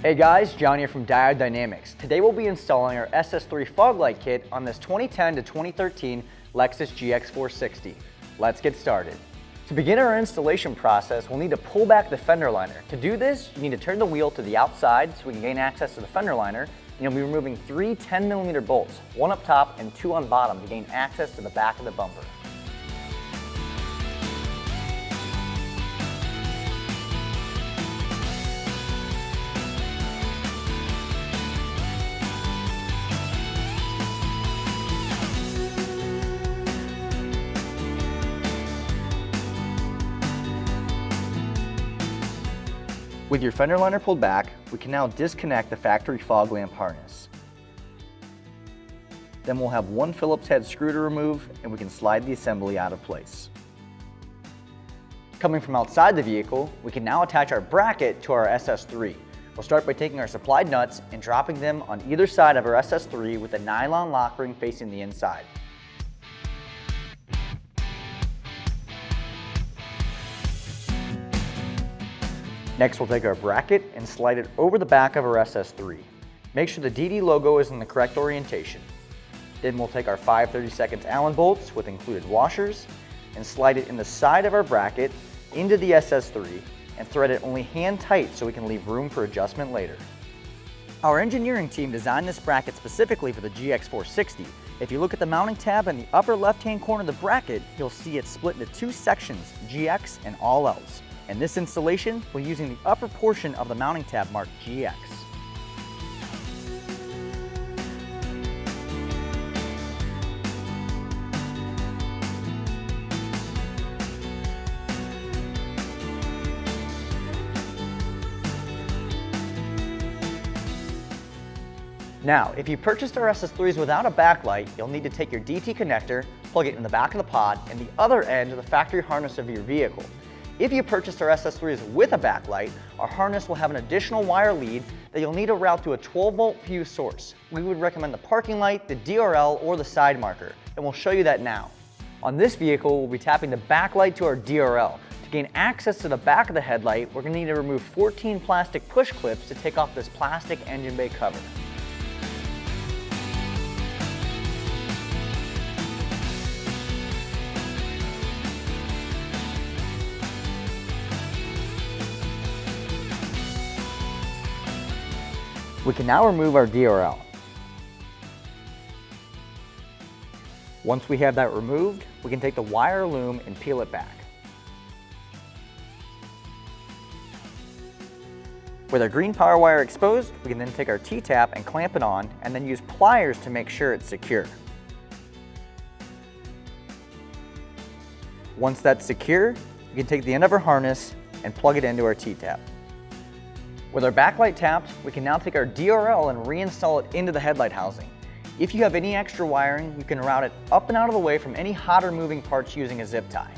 Hey guys, John here from Diode. Today we'll be installing our SS3 Fog Light Kit on this 2010 to 2013 Lexus GX460. Let's get started. To begin our installation process, we'll need to pull back the fender liner. To do this, you need to turn the wheel to the outside so we can gain access to the fender liner, and you'll be removing three 10mm bolts, one up top and two on bottom to gain access to the back of the bumper. With your fender liner pulled back, we can now disconnect the factory fog lamp harness. Then we'll have one Phillips head screw to remove, and we can slide the assembly out of place. Coming from outside the vehicle, we can now attach our bracket to our SS3. We'll start by taking our supplied nuts and dropping them on either side of our SS3 with a nylon lock ring facing the inside. Next, we'll take our bracket and slide it over the back of our SS3. Make sure the DD logo is in the correct orientation. Then we'll take our 5/32 Allen bolts with included washers and slide it in the side of our bracket into the SS3 and thread it only hand tight so we can leave room for adjustment later. Our engineering team designed this bracket specifically for the GX460. If you look at the mounting tab in the upper left-hand corner of the bracket, you'll see it split into two sections, GX and all else. In this installation, we're using the upper portion of the mounting tab marked GX. Now, if you purchased our SS3s without a backlight, you'll need to take your DT connector, plug it in the back of the pod, and the other end of the factory harness of your vehicle. If you purchased our SS3s with a backlight, our harness will have an additional wire lead that you'll need to route to a 12-volt fuse source. We would recommend the parking light, the DRL, or the side marker, and we'll show you that now. On this vehicle, we'll be tapping the backlight to our DRL. To gain access to the back of the headlight, we're going to need to remove 14 plastic push clips to take off this plastic engine bay cover. We can now remove our DRL. Once we have that removed, we can take the wire loom and peel it back. With our green power wire exposed, we can then take our T-tap and clamp it on, and then use pliers to make sure it's secure. Once that's secure, we can take the end of our harness and plug it into our T-tap. With our backlight tapped, we can now take our DRL and reinstall it into the headlight housing. If you have any extra wiring, you can route it up and out of the way from any hot or moving parts using a zip tie.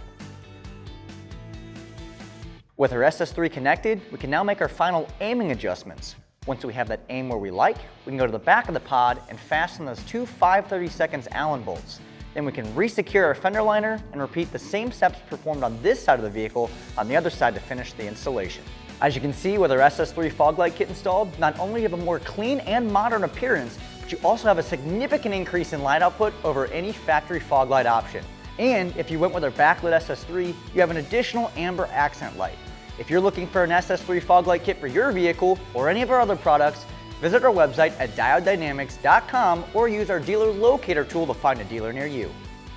With our SS3 connected, we can now make our final aiming adjustments. Once we have that aim where we like, we can go to the back of the pod and fasten those two 5/32 Allen bolts. Then we can re-secure our fender liner and repeat the same steps performed on this side of the vehicle on the other side to finish the installation. As you can see with our SS3 Fog Light Kit installed, not only do you have a more clean and modern appearance, but you also have a significant increase in light output over any factory fog light option. And if you went with our backlit SS3, you have an additional amber accent light. If you're looking for an SS3 Fog Light Kit for your vehicle or any of our other products, visit our website at diodedynamics.com or use our dealer locator tool to find a dealer near you.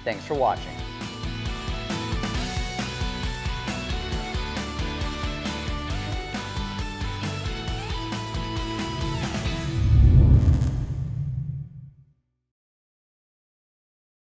Thanks for watching.